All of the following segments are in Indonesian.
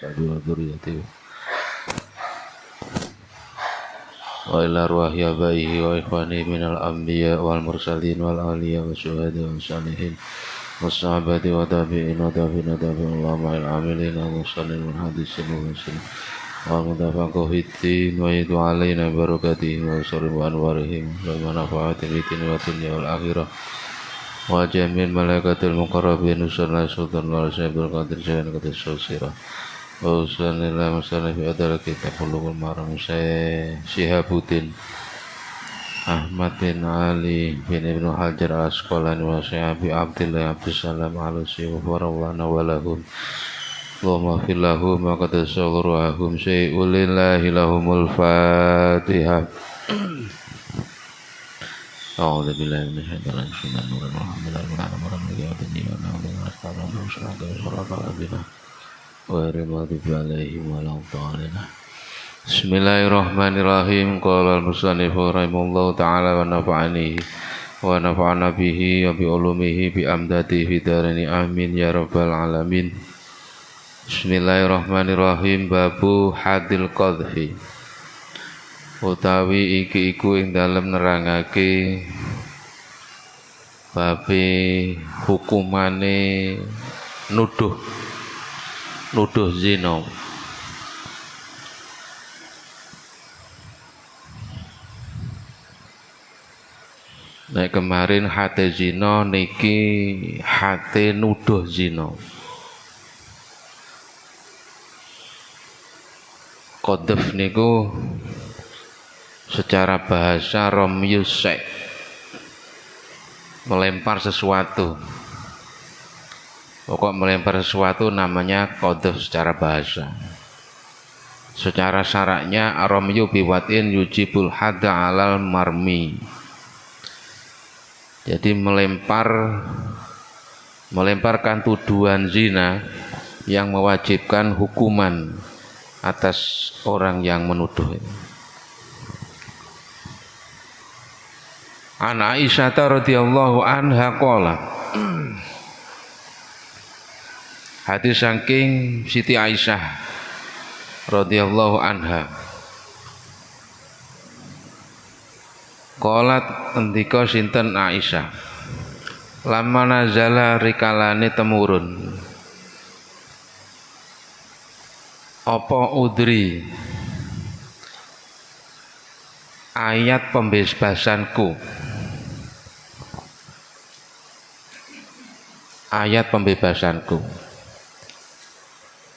وذريته وإلى أرواح آبائه وإخوانه من الأنبياء والمرسلين والأولياء والشهداء والصالحين والصحابة والتابعين وتابعين اللهم العاملين والمرسلين والحديثين والمرسلين والمتفقه الدين ويد علينا بركاتهم وسر وأنوارهم ومنفعة الدين والدنيا والآخرة وجميع الملائكة المقربين وصلى سلطان ورسول بالقدر جان قدر سوسيرا وصلى الله وسلم في أدار kitab Bulughul Maram saya Syihabuddin Ahmad bin Ali bin Ibnu Hajar Al-Asqalani wa Syabi Abdillah Abdussalam Al-Usi wa Farawwana walahum Allahumma fillahum wa qadasawruhum syai'ulillahi lahumul Fatihah. أعوذ بالله من الشيطان الرجيم نور الرحمن الرحيم ربنا يهدني وأنا أستغفر صراط الذين غير المغضوب عليهم ولا الضالين. Bismillahirrahmanirrahim. Qala al-musannif rahimahullahu ta'ala wa nafa'ana bihi wa bi ulumihi bi amdati fi darini amin ya rabbal alamin. Bismillahirrahmanirrahim. Babu hadil qadhi. Utawi iki iku ing dalem nerangake babe hukumane nuduh zina. Nek kemarin hate zina niki hate nuduh zina. Qadhf niku secara bahasa romyus syai', melempar sesuatu. Pokok melempar sesuatu namanya qadhf secara bahasa. Secara syaraknya romyu biwatin yujibul hadda alal marmi. Jadi melemparkan tuduhan zina yang mewajibkan hukuman atas orang yang menuduh. An Aisyah radhiyallahu anha qala. Hadis saking Siti Aisyah radhiyallahu anha. Qalat endika sinten Aisyah. Lamma nazala rikalane temurun. Apa udri ayat pembebasanku. Ayat pembebasanku.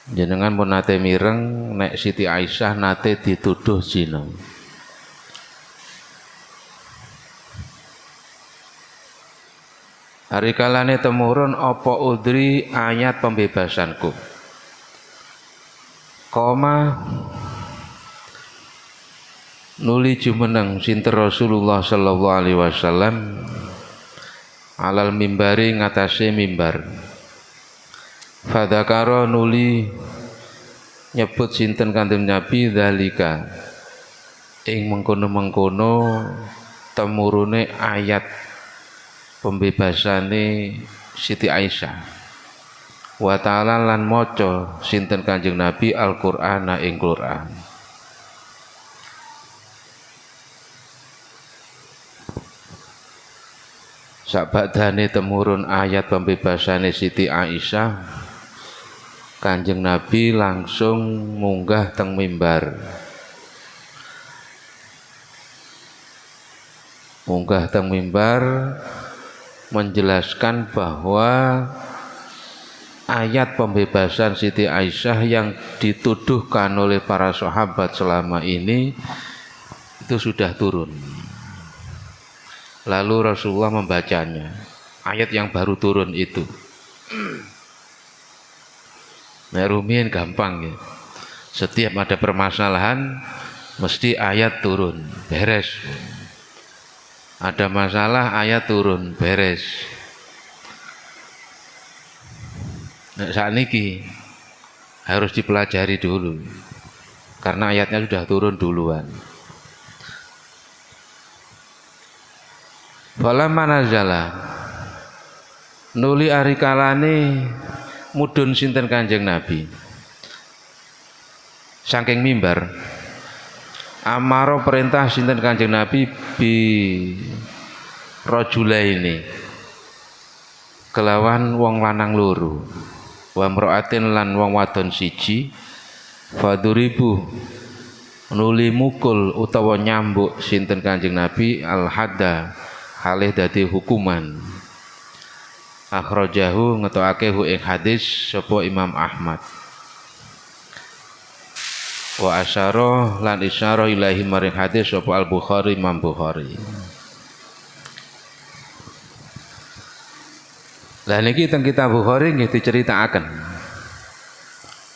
Jenengan pun nate mireng nek Siti Aisyah nate dituduh zina. Hari kalane temurun apa udri ayat pembebasanku. Koma nuli jumeneng sinten Rasulullah sallallahu alaihi wasallam alal mimbari ngatasé mimbar. Fadzakara nuli nyebut sinten Kanjeng Nabi dzalika ing mengkono-mengkono temurune ayat pembebasane Siti Aisyah. Wa ta'ala lan maca sinten Kanjeng Nabi Al-Qur'ana ing Qur'an. Sabadane temurun ayat pembebasane Siti Aisyah, Kanjeng Nabi langsung munggah teng mimbar. Munggah teng mimbar menjelaskan bahwa ayat pembebasan Siti Aisyah yang dituduhkan oleh para sahabat selama ini itu sudah turun. Lalu Rasulullah membacanya, ayat yang baru turun itu. Merumiin gampang ya. Setiap ada permasalahan mesti ayat turun, beres. Ada masalah ayat turun, beres. Nah, saat ini harus dipelajari dulu, karena ayatnya sudah turun duluan. Falamma nazala nuli ari kalane mudhun sinten Kanjeng Nabi saking mimbar amaro perintah sinten Kanjeng Nabi bi rajulaini kelawan wong lanang loro wa mraatin lan wong wadon siji faduribu nuli mukul utawa nyambuk sinten Kanjeng Nabi al hadda halih dadi hukuman. Akhrajahu ngetokake hu ing hadis sapa Imam Ahmad. Wa asyara lan isyara ilahi maring hadis sapa Al Bukhari Imam Bukhari. Lah niki teng kitab Bukhari nggih diceritakaken.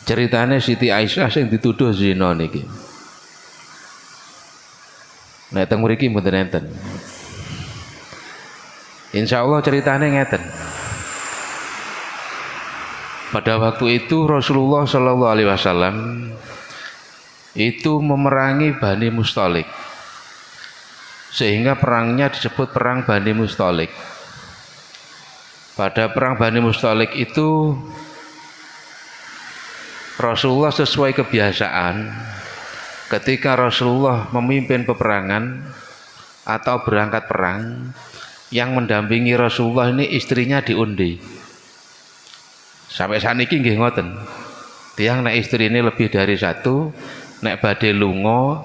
Ceritane Siti Aisyah sing dituduh zina niki. Nek teng mriki mboten enten. Insyaallah ceritane ngeten. Pada waktu itu Rasulullah Shallallahu Alaihi Wasallam itu memerangi Bani Mustalik, sehingga perangnya disebut perang Bani Mustalik. Pada perang Bani Mustalik itu Rasulullah sesuai kebiasaan ketika Rasulullah memimpin peperangan atau berangkat perang, yang mendampingi Rasulullah ini istrinya diundi. Sampai saniki nggih ngoten. Tiyang nek istri ini lebih dari satu, nek badhe lunga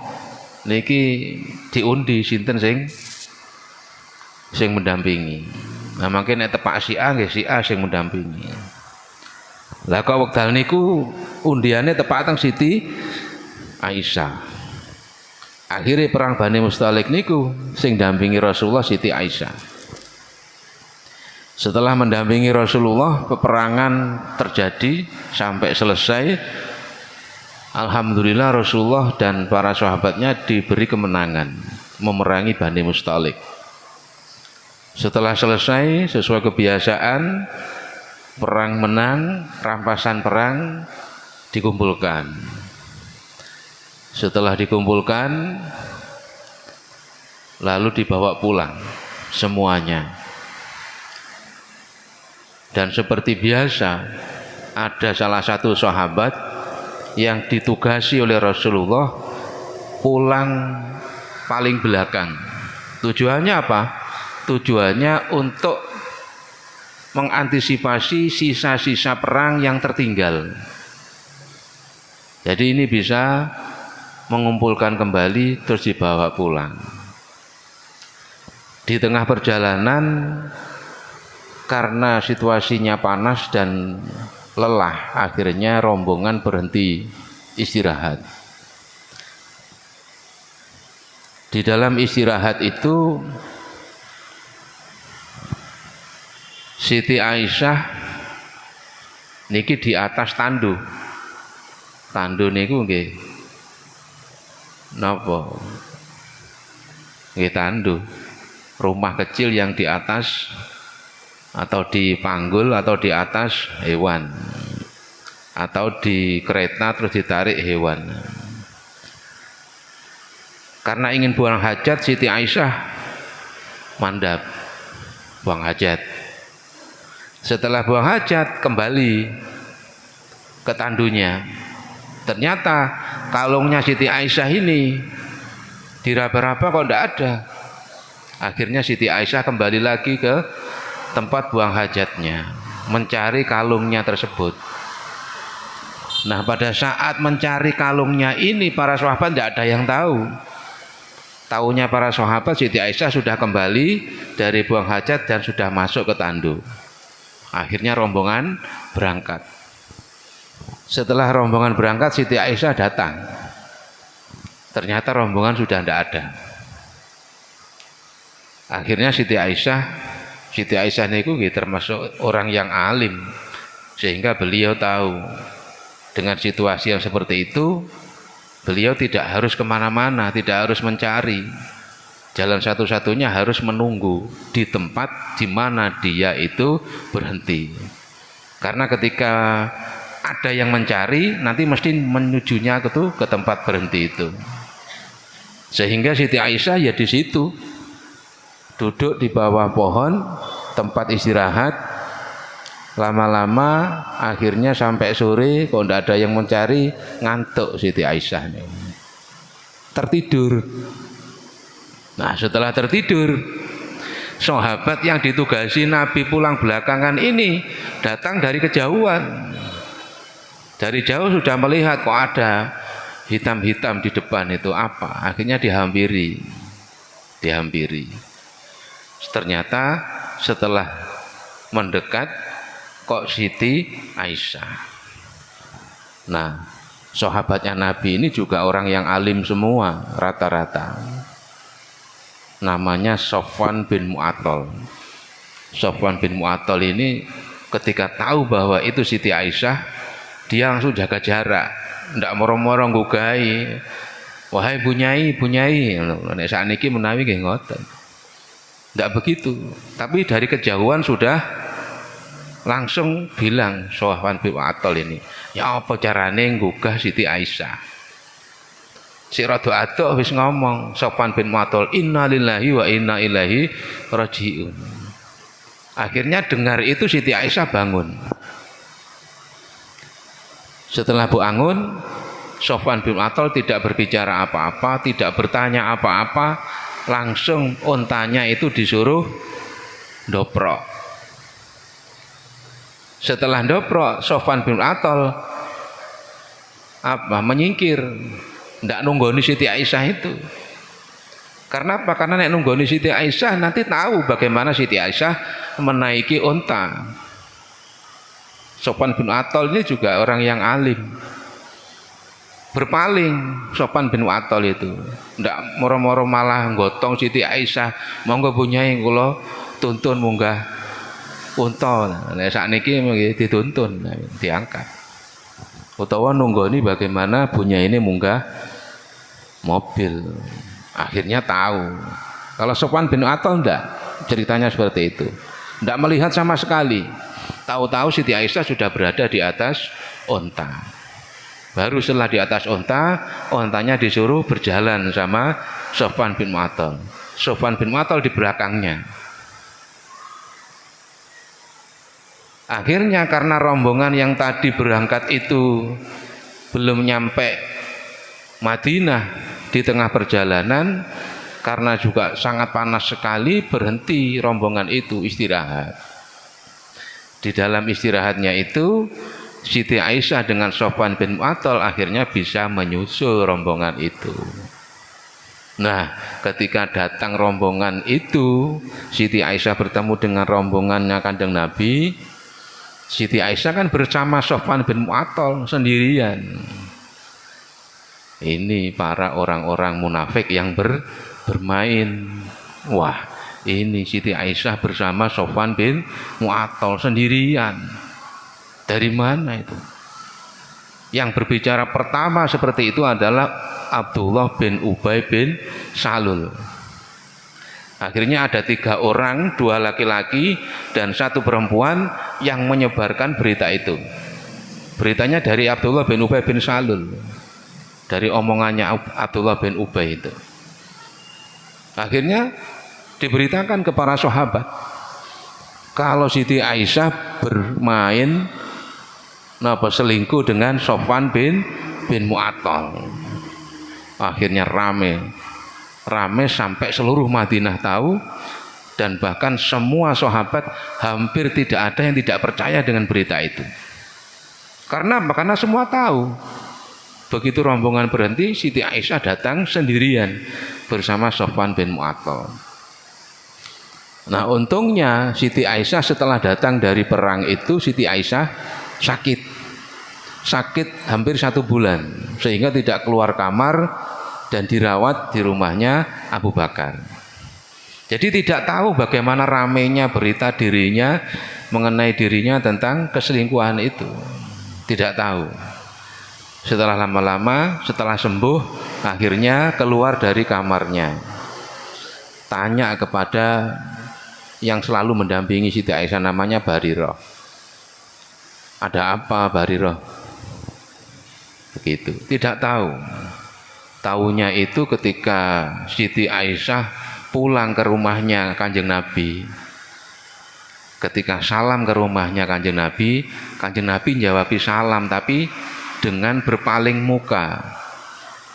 niki diundi sinten sing mendampingi. Nah mangke nek tepak si A nggih si A sing mendampingi. Lah kok wekdal niku undiane tepak teng Siti Aisyah. Akhirnya perang Bani Mustalik niku sing dampingi Rasulullah Siti Aisyah. Setelah mendampingi Rasulullah, peperangan terjadi sampai selesai. Alhamdulillah Rasulullah dan para sahabatnya diberi kemenangan memerangi Bani Mustalik. Setelah selesai sesuai kebiasaan, perang menang, rampasan perang dikumpulkan. Setelah dikumpulkan, lalu dibawa pulang semuanya. Dan seperti biasa, ada salah satu sahabat yang ditugasi oleh Rasulullah pulang paling belakang. Tujuannya apa? Tujuannya untuk mengantisipasi sisa-sisa perang yang tertinggal. Jadi ini bisa mengumpulkan kembali terus dibawa pulang. Di tengah perjalanan, karena situasinya panas dan lelah, akhirnya rombongan berhenti istirahat. Di dalam istirahat itu Siti Aisyah niki di atas tandu. Tandu niku nggih napa? Nggih tandu. Rumah kecil yang di atas atau di panggul atau di atas hewan atau di kereta terus ditarik hewan. Karena ingin buang hajat, Siti Aisyah mandap buang hajat. Setelah buang hajat kembali ke tandunya. Ternyata kalungnya Siti Aisyah ini diraba-raba kok tidak ada. Akhirnya Siti Aisyah kembali lagi ke tempat buang hajatnya, mencari kalungnya tersebut. Nah pada saat mencari kalungnya ini, para sahabat tidak ada yang tahu. Taunya para sahabat Siti Aisyah sudah kembali dari buang hajat dan sudah masuk ke tandu. Akhirnya rombongan berangkat. Setelah rombongan berangkat, Siti Aisyah datang. Ternyata rombongan sudah tidak ada. Akhirnya Siti Aisyah niku termasuk orang yang alim, sehingga beliau tahu dengan situasi yang seperti itu, beliau tidak harus kemana-mana, tidak harus mencari. Jalan satu-satunya harus menunggu di tempat di mana dia itu berhenti. Karena ketika ada yang mencari, nanti mesti menujunya ke tempat berhenti itu. Sehingga Siti Aisyah ya di situ, duduk di bawah pohon tempat istirahat, Lama-lama akhirnya sampai sore kok tidak ada yang mencari, ngantuk Siti Aisyah nih. Tertidur. Nah setelah tertidur, sahabat yang ditugasi Nabi pulang belakangan ini datang dari kejauhan. Dari jauh sudah melihat kok ada hitam-hitam di depan, itu apa? Akhirnya dihampiri. Ternyata setelah mendekat kok Siti Aisyah. Nah, sahabatnya Nabi ini juga orang yang alim semua rata-rata. Namanya Sofwan bin Mu'attal. Sofwan bin Mu'attal ini ketika tahu bahwa itu Siti Aisyah, dia langsung jaga jarak, ndak moro-moro nggugahi. Wahai bunyai, nek sakniki menawi nggih ngoten. Ndak begitu, tapi dari kejauhan sudah langsung bilang Sofwan bin Mu'attal ini, ya apa carane nggugah Siti Aisyah. Si rada adoh wis ngomong Sofwan bin Mu'attal, innalillahi wa inna ilaihi rajiun. Akhirnya dengar itu Siti Aisyah bangun. Setelah bangun, Sofwan bin Mu'attal tidak berbicara apa-apa, tidak bertanya apa-apa, langsung ontanya itu disuruh doprok. Setelah doprok, Sofwan bin Mu'attal menyingkir, ndak nunggoni Siti Aisyah itu. Karena apa? Karena nek nunggoni Siti Aisyah nanti tahu bagaimana Siti Aisyah menaiki unta. Sofwan bin Mu'attal ini juga orang yang alim. Berpaling Sofwan bin Mu'attal itu, ndak moro-moro malah gotong Siti Aisyah, monggo bunyai kula tuntun munggah unta. Nek sakniki dituntun, diangkat. Utawa nunggoni bagaimana bunyai ini munggah mobil. Akhirnya tahu. Kalau Sofwan bin Mu'attal enggak, ceritanya seperti itu. Enggak melihat sama sekali. Tahu-tahu Siti Aisyah sudah berada di atas onta. Baru setelah di atas onta, ontanya disuruh berjalan sama Sofwan bin Mu'attal. Sofwan bin Mu'attal di belakangnya. Akhirnya karena rombongan yang tadi berangkat itu belum nyampe Madinah, di tengah perjalanan karena juga sangat panas sekali, berhenti rombongan itu istirahat. Di dalam istirahatnya itu Siti Aisyah dengan Sofwan bin Mu'attal akhirnya bisa menyusul rombongan itu. Nah, ketika datang rombongan itu, Siti Aisyah bertemu dengan rombongannya Kanjeng Nabi. Siti Aisyah kan bersama Sofwan bin Mu'attal sendirian. Ini para orang-orang munafik yang bermain. Wah, ini Siti Aisyah bersama Sofwan bin Mu'attal sendirian. Dari mana itu? Yang berbicara pertama seperti itu adalah Abdullah bin Ubay bin Salul. Akhirnya ada 3 orang, 2 laki-laki dan 1 perempuan yang menyebarkan berita itu. Beritanya dari Abdullah bin Ubay bin Salul, dari omongannya Abdullah bin Ubay itu. Akhirnya diberitakan ke para sahabat kalau Siti Aisyah bermain selingkuh dengan Sofwan bin Mu'attal. Akhirnya rame sampai seluruh Madinah tahu, dan bahkan semua sahabat hampir tidak ada yang tidak percaya dengan berita itu. Karena semua tahu. Begitu rombongan berhenti, Siti Aisyah datang sendirian bersama Sofwan bin Mu'attal. Nah, untungnya Siti Aisyah setelah datang dari perang itu, Siti Aisyah sakit hampir 1 bulan, sehingga tidak keluar kamar dan dirawat di rumahnya Abu Bakar. Jadi tidak tahu bagaimana ramainya berita dirinya mengenai dirinya tentang keselingkuhan itu. Tidak tahu. Setelah lama-lama, setelah sembuh, akhirnya keluar dari kamarnya. Tanya kepada yang selalu mendampingi Siti Aisyah, namanya Barirah. Ada apa Barirah? Begitu. Tidak tahu. Tahunya itu ketika Siti Aisyah pulang ke rumahnya Kanjeng Nabi. Ketika salam ke rumahnya Kanjeng Nabi jawabi salam tapi dengan berpaling muka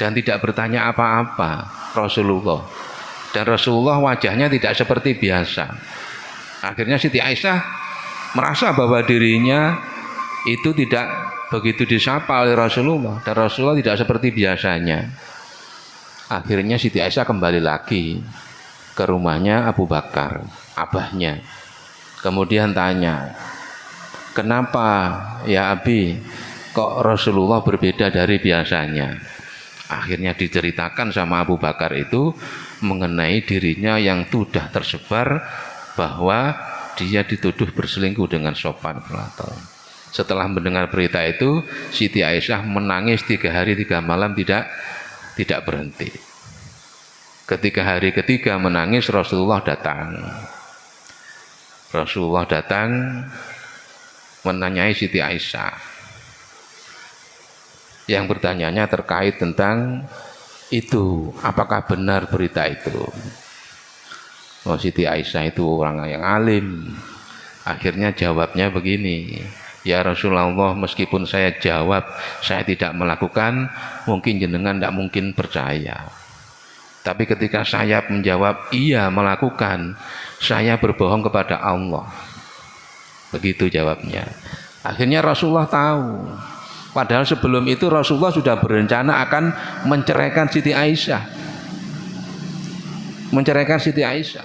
dan tidak bertanya apa-apa Rasulullah. Dan Rasulullah wajahnya tidak seperti biasa. Akhirnya Siti Aisyah merasa bahwa dirinya itu tidak begitu disapa oleh Rasulullah dan Rasulullah tidak seperti biasanya. Akhirnya Siti Aisyah kembali lagi ke rumahnya Abu Bakar, abahnya. Kemudian tanya, kenapa ya Abi, kok Rasulullah berbeda dari biasanya? Akhirnya diceritakan sama Abu Bakar itu mengenai dirinya yang sudah tersebar bahwa dia dituduh berselingkuh dengan Sofwan Pelaton. Setelah mendengar berita itu, Siti Aisyah menangis 3 hari 3 malam tidak berhenti. Ketika hari ketiga menangis, Rasulullah datang. Rasulullah datang menanyai Siti Aisyah. Yang bertanyanya terkait tentang itu, apakah benar berita itu? Oh, Siti Aisyah itu orang yang alim. Akhirnya jawabnya begini, ya Rasulullah, meskipun saya jawab saya tidak melakukan, mungkin jenengan tidak mungkin percaya. Tapi ketika saya menjawab iya melakukan, saya berbohong kepada Allah. Begitu jawabnya. Akhirnya Rasulullah tahu. Padahal sebelum itu Rasulullah sudah berencana akan menceraikan Siti Aisyah. Menceraikan Siti Aisyah.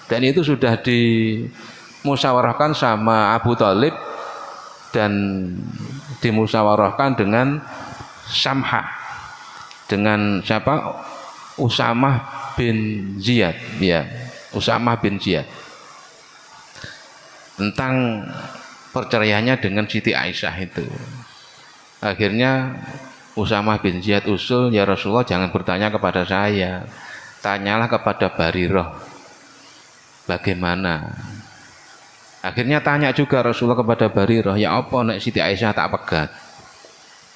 Dan itu sudah dimusyawarahkan sama Abu Thalib dan dimusyawarahkan dengan Samhah. Dengan siapa? Usamah bin Ziyad, ya, Usamah bin Ziyad, tentang perceraiannya dengan Siti Aisyah itu. Akhirnya Usamah bin Ziyad usul, ya Rasulullah jangan bertanya kepada saya, tanyalah kepada Barirah bagaimana. Akhirnya tanya juga Rasulullah kepada Barirah, ya apa nek Siti Aisyah tak pegat.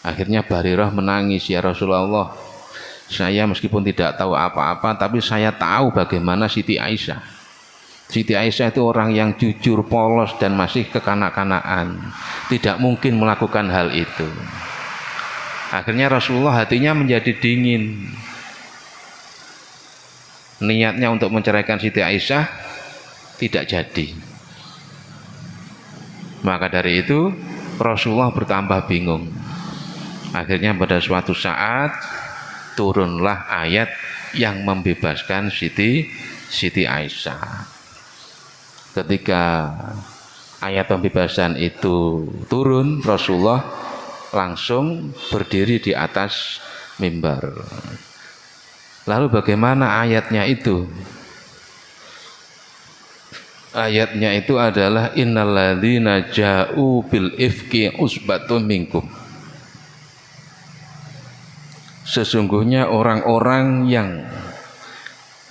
Akhirnya Barirah menangis, ya Rasulullah, saya meskipun tidak tahu apa-apa, tapi saya tahu bagaimana Siti Aisyah. Siti Aisyah itu orang yang jujur, polos, dan masih kekanak-kanakan. Tidak mungkin melakukan hal itu. Akhirnya Rasulullah hatinya menjadi dingin. Niatnya untuk menceraikan Siti Aisyah tidak jadi. Maka dari itu Rasulullah bertambah bingung. Akhirnya pada suatu saat turunlah ayat yang membebaskan Siti Aisyah. Ketika ayat pembebasan itu turun, Rasulullah langsung berdiri di atas mimbar. Lalu bagaimana ayatnya itu? Ayatnya itu adalah innalladzina ja'u bil ifki usbatun minkum. Sesungguhnya orang-orang yang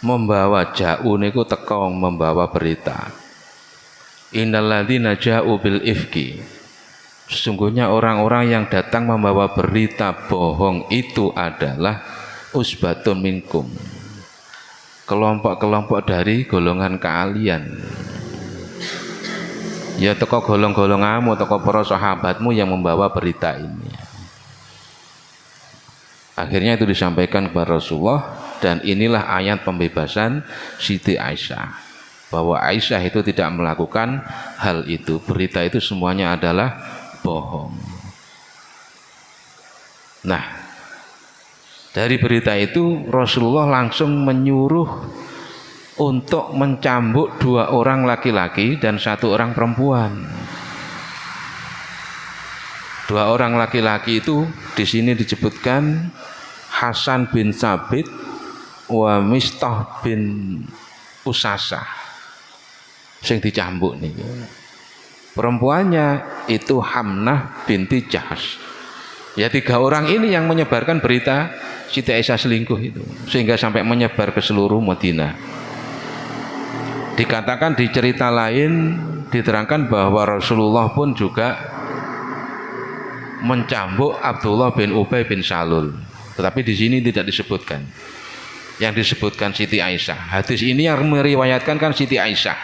membawa ja'u niku teko membawa berita. Innalladzina ja'u bil ifki. Sesungguhnya orang-orang yang datang membawa berita bohong itu adalah usbatun minkum. Kelompok-kelompok dari golongan kalian. Ya teko golong-golonganmu, teko para sahabatmu yang membawa berita ini. Akhirnya itu disampaikan kepada Rasulullah, dan inilah ayat pembebasan Siti Aisyah, bahwa Aisyah itu tidak melakukan hal itu. Berita itu semuanya adalah bohong. Nah, dari berita itu Rasulullah langsung menyuruh untuk mencambuk 2 orang laki-laki dan 1 orang perempuan. 2 orang laki-laki itu di sini disebutkan Hasan bin Sabit wa Mistah bin Usasah. Sing dicambuk nih. Perempuannya itu Hamnah binti Jahsh. Ya 3 orang ini yang menyebarkan berita Siti Aisyah selingkuh itu, sehingga sampai menyebar ke seluruh Madinah. Dikatakan di cerita lain diterangkan bahwa Rasulullah pun juga mencambuk Abdullah bin Ubay bin Salul. Tetapi di sini tidak disebutkan. Yang disebutkan Siti Aisyah. Hadis ini yang meriwayatkan kan Siti Aisyah.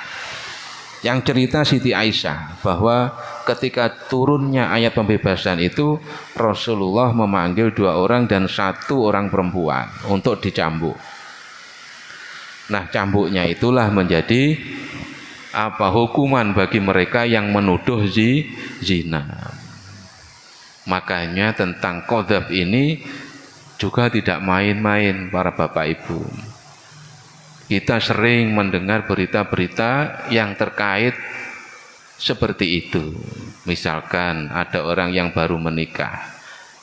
Yang cerita Siti Aisyah bahwa ketika turunnya ayat pembebasan itu Rasulullah memanggil 2 orang dan 1 orang perempuan untuk dicambuk. Nah, cambuknya itulah menjadi hukuman bagi mereka yang menuduh zina. Makanya tentang qadzaf ini juga tidak main-main para bapak ibu. Kita sering mendengar berita-berita yang terkait seperti itu. Misalkan ada orang yang baru menikah,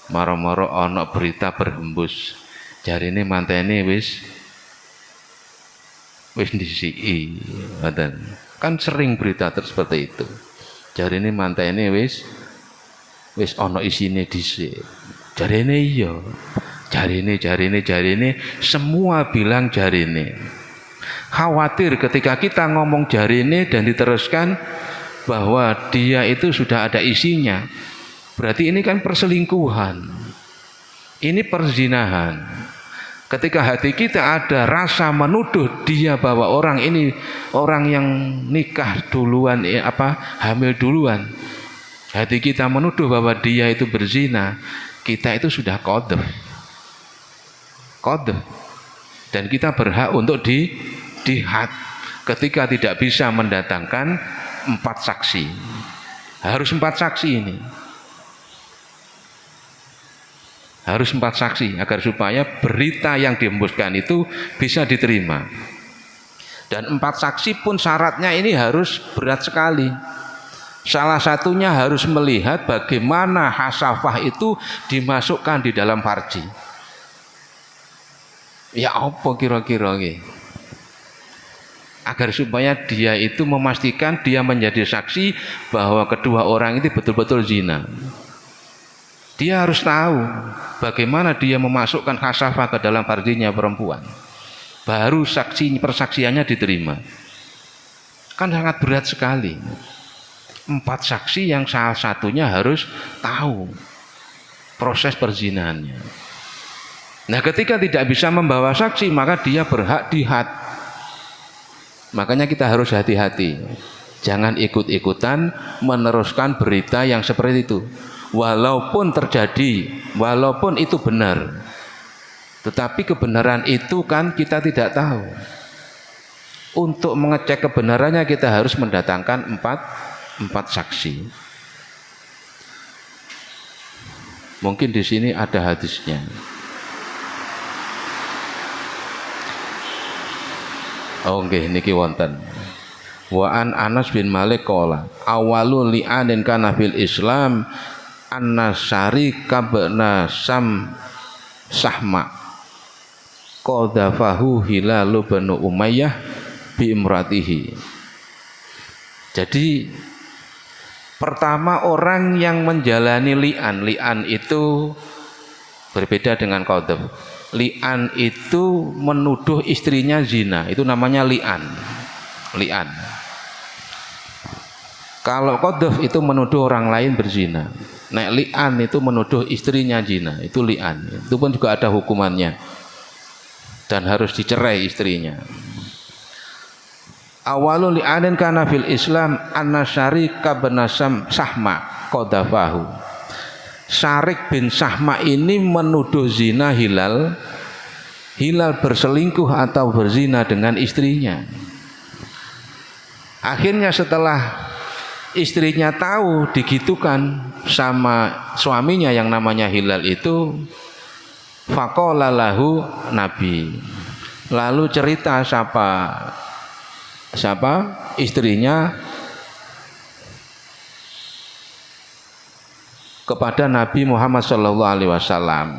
moro-moro ono berita berhembus, jarine mantene wis ndisiki, kan sering berita seperti itu. Jarine mantene wis ono isine dhisik. Jarine iya. Jarine semua bilang jarine. Khawatir ketika kita ngomong jarine dan diteruskan bahwa dia itu sudah ada isinya, berarti ini kan perselingkuhan, ini perzinahan. Ketika hati kita ada rasa menuduh dia bahwa orang ini orang yang nikah duluan, hamil duluan, hati kita menuduh bahwa dia itu berzina, kita itu sudah qadzaf, dan kita berhak untuk dihad ketika tidak bisa mendatangkan 4 saksi. Harus 4 saksi ini. Harus 4 saksi agar supaya berita yang dihembuskan itu bisa diterima. Dan 4 saksi pun syaratnya ini harus berat sekali. Salah satunya harus melihat bagaimana hasafah itu dimasukkan di dalam farji. Ya apa kira-kira ini? Agar supaya dia itu memastikan dia menjadi saksi bahwa kedua orang itu betul-betul zina. Dia harus tahu bagaimana dia memasukkan hasafah ke dalam farjinya perempuan. Baru persaksiannya diterima. Kan sangat berat sekali. 4 saksi yang salah satunya harus tahu proses perzinahannya. Nah, ketika tidak bisa membawa saksi, maka dia berhak dihad. Makanya kita harus hati-hati. Jangan ikut-ikutan meneruskan berita yang seperti itu. Walaupun terjadi, walaupun itu benar, tetapi kebenaran itu kan kita tidak tahu. Untuk mengecek kebenarannya kita harus mendatangkan 4 saksi. Mungkin di sini ada hadisnya. Oh nggih niki wonten. Wa an Anas bin Malik qala awalul li'anin kana fil Islam anna syarika bna sahma qadhafahu Hilal bin Umayyah bi imratihi. Jadi pertama orang yang menjalani li'an itu berbeda dengan qadzaf. Li'an itu menuduh istrinya zina, itu namanya li'an. Kalau qadzaf itu menuduh orang lain berzina. Nah, li'an itu menuduh istrinya zina, itu li'an. Itu pun juga ada hukumannya. Dan harus dicerai istrinya. Awalul li'anin kana fil Islam anna syarika bin Sahma qadhafahu. Syarik bin Sahma ini menuduh zina Hilal berselingkuh atau berzina dengan istrinya. Akhirnya setelah istrinya tahu digitukan sama suaminya yang namanya Hilal itu, faqala lahu Nabi. Lalu cerita siapa istrinya kepada Nabi Muhammad sallallahu alaihi wasallam.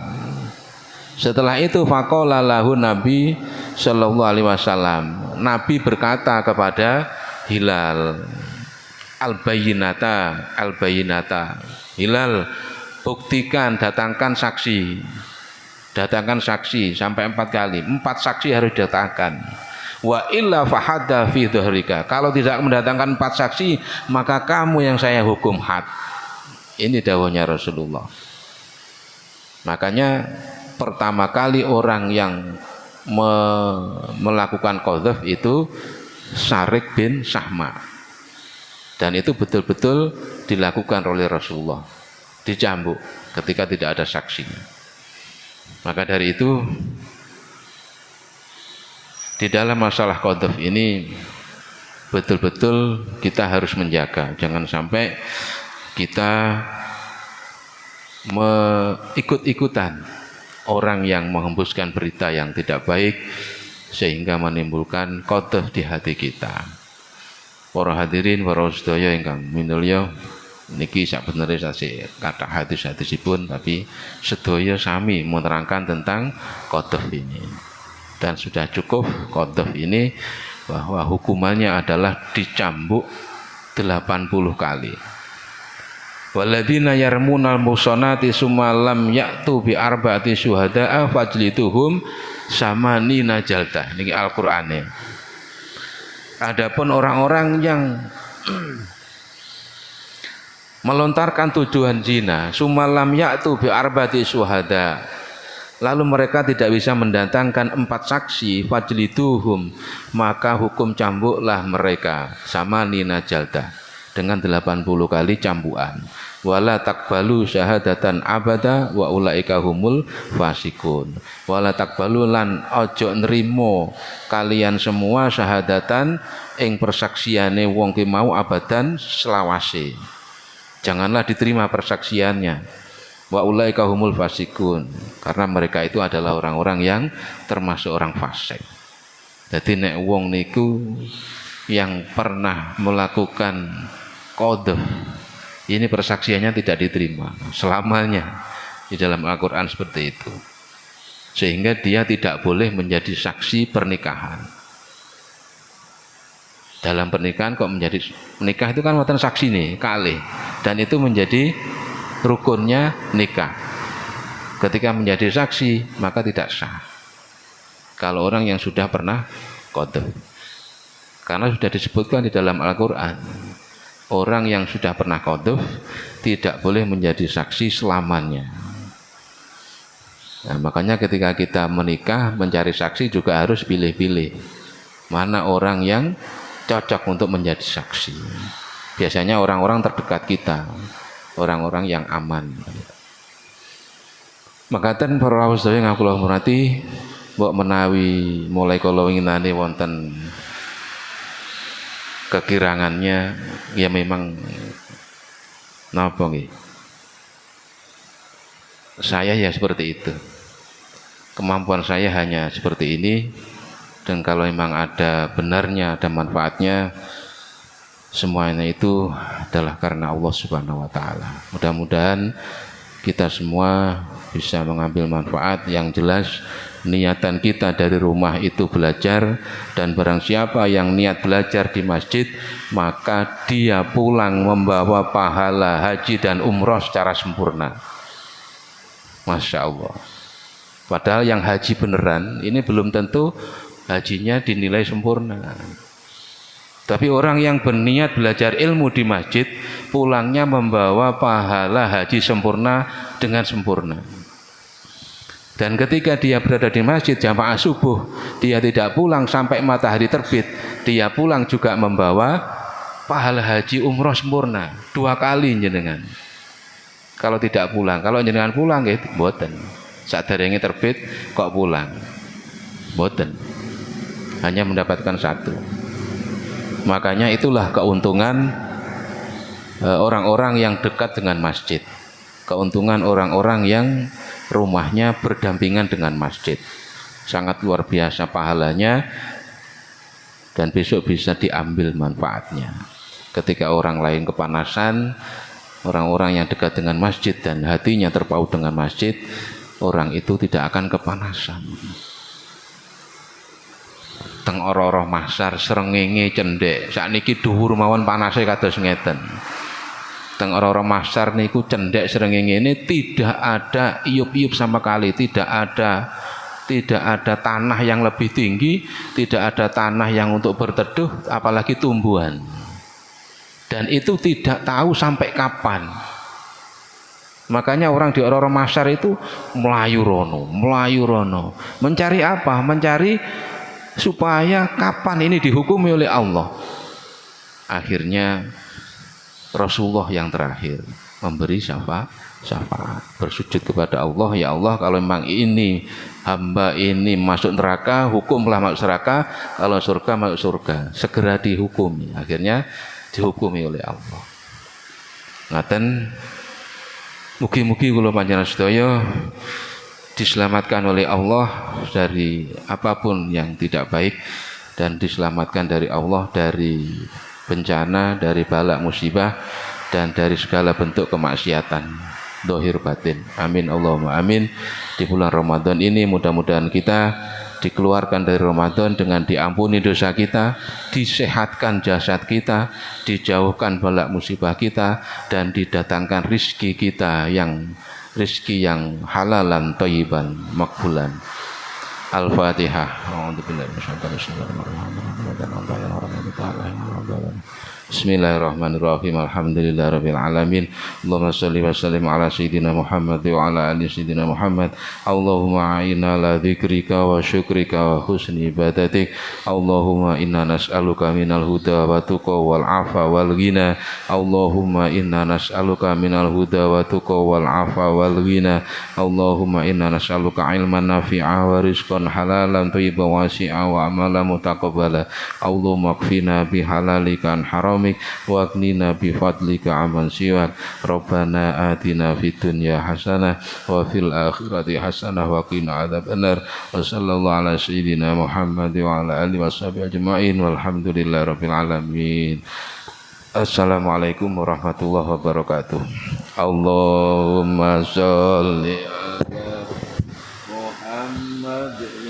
Setelah itu faqala lahu Nabi sallallahu alaihi wasallam. Nabi berkata kepada Hilal, al-bayyinata. Hilal, buktikan, datangkan saksi sampai 4 kali. 4 saksi harus datangkan. Wa illa fahadda fi dhuhrika. Kalau tidak mendatangkan 4 saksi, maka kamu yang saya hukum had. Ini dawuhnya Rasulullah. Makanya pertama kali orang yang melakukan qadzaf itu Syarik bin Sahma. Dan itu betul-betul dilakukan oleh Rasulullah, dicambuk ketika tidak ada saksinya. Maka dari itu di dalam masalah qadhaf ini betul-betul kita harus menjaga, jangan sampai kita ikut-ikutan orang yang menghembuskan berita yang tidak baik sehingga menimbulkan qadhaf di hati kita. Para hadirin, para sedaya ingkang minulya, niki sabenere sasi kathah hadis-hadisipun, tapi sedaya sami menerangkan tentang qadhaf ini. Dan sudah cukup qadhaf ini bahwa hukumannya adalah dicambuk 80 kali. Walladzina yarmunal musonati summa lam ya'tu bi arba'ati syuhada'a fajlituhum samanina jaldah. Niki Al-Qur'ane. Adapun orang-orang yang melontarkan tuduhan zina, sumalam ya'tu bi arba'ati syuhada, lalu mereka tidak bisa mendatangkan 4 saksi, fajlituhum, maka hukum cambuklah mereka sama nina jaldah dengan 80 kali cambukan. Wala takbalu syahadatan abada wa ulaika humul fasikun. Wala takbalu lan ojo nrimo kalian semua syahadatan ing persaksiane wong ki mau abadan selawase. Janganlah diterima persaksiannya. Wa ulaika humul fasikun, karena mereka itu adalah orang-orang yang termasuk orang fasik. Jadi nek wong niku yang pernah melakukan qadhaf, ini persaksiannya tidak diterima selamanya di dalam Al-Quran seperti itu, sehingga dia tidak boleh menjadi saksi pernikahan. Dalam pernikahan kok menjadi nikah itu kan wonten saksi nih kalih, dan itu menjadi rukunnya nikah. Ketika menjadi saksi maka tidak sah kalau orang yang sudah pernah qadhaf, karena sudah disebutkan di dalam Al-Quran, orang yang sudah pernah qadhaf tidak boleh menjadi saksi selamanya. Nah, makanya ketika kita menikah mencari saksi juga harus pilih-pilih mana orang yang cocok untuk menjadi saksi. Biasanya orang-orang terdekat kita, orang-orang yang aman. Makaten para sedaya ingkang kula hormati, mbok menawi mulai kala winginane wonten kekirangannya, ya memang napa nggih, saya ya seperti itu, kemampuan saya hanya seperti ini. Dan kalau memang ada benarnya, ada manfaatnya, semuanya itu adalah karena Allah Subhanahu wa Ta'ala. Mudah-mudahan kita semua bisa mengambil manfaat. Yang jelas niatan kita dari rumah itu belajar, dan barang siapa yang niat belajar di masjid maka dia pulang membawa pahala haji dan umroh secara sempurna. Masya Allah. Padahal yang haji beneran ini belum tentu hajinya dinilai sempurna. Tapi orang yang berniat belajar ilmu di masjid pulangnya membawa pahala haji sempurna dengan sempurna. Dan ketika dia berada di masjid jamaah subuh, dia tidak pulang sampai matahari terbit, dia pulang juga membawa pahala haji umroh sempurna 2 kali jenengan. Kalau tidak pulang, kalau jenengan pulang gitu, boten. Saderenge terbit kok pulang, boten. Hanya mendapatkan 1. Makanya itulah keuntungan orang-orang yang dekat dengan masjid, keuntungan orang-orang yang rumahnya berdampingan dengan masjid, sangat luar biasa pahalanya, dan besok bisa diambil manfaatnya. Ketika orang lain kepanasan, orang-orang yang dekat dengan masjid dan hatinya terpaut dengan masjid, orang itu tidak akan kepanasan. Teng ora-ora masar srengenge cendhek sakniki dhuwur mawon panase kados ngeten. Teng ora-ora masar niku cendhek srengenge ini tidak ada iup-iup sama kali, tidak ada tanah yang lebih tinggi, tidak ada tanah yang untuk berteduh, apalagi tumbuhan. Dan itu tidak tahu sampai kapan. Makanya orang di ora-ora masar itu melayu rono, mencari apa? Mencari supaya kapan ini dihukumi oleh Allah. Akhirnya Rasulullah yang terakhir memberi syafaat, bersujud kepada Allah, ya Allah kalau memang ini hamba ini masuk neraka, hukumlah masuk neraka, kalau surga masuk surga, segera dihukumi. Akhirnya dihukumi oleh Allah. Ngaten mugi-mugi kula panjenengan sedaya diselamatkan oleh Allah dari apapun yang tidak baik dan diselamatkan dari Allah dari bencana, dari bala musibah dan dari segala bentuk kemaksiatan zahir batin. Amin Allahumma amin. Di bulan Ramadan ini mudah-mudahan kita dikeluarkan dari Ramadan dengan diampuni dosa kita, disehatkan jasad kita, dijauhkan bala musibah kita, dan didatangkan rizki kita yang rizki yang halalan thayyiban makbulan. Al-Fatihah. Bismillahirrahmanirrahim. Alhamdulillahirabbil alamin. Allahumma shalli wa sallim ala sayyidina Muhammad wa ala ali sayyidina Muhammad. Allahumma a'inna ala dzikrika wa syukrika wa husni ibadatik. Allahumma inna nas'aluka minal huda wa tuqa wal afa wal ghina. Allahumma inna nas'aluka minal huda wa tuqa wal afa wal ghina. Allahumma inna nas'aluka ilman nafi'a wa rizqan halalan thayyiban wasi'a wa amalan mutaqabbala. Allahumma kfina bihalalika an haramik wa aghnina bifadlika amman siwak. Rabbana atina fid dunya hasanah wa fil akhirati hasanah wa qina adzabannar. Wa sallallahu ala sayyidina Muhammad wa ala alihi washabihi ajmain walhamdulillahi rabbil alamin. Assalamualaikum warahmatullahi wabarakatuh. Allahumma sholli ala Muhammad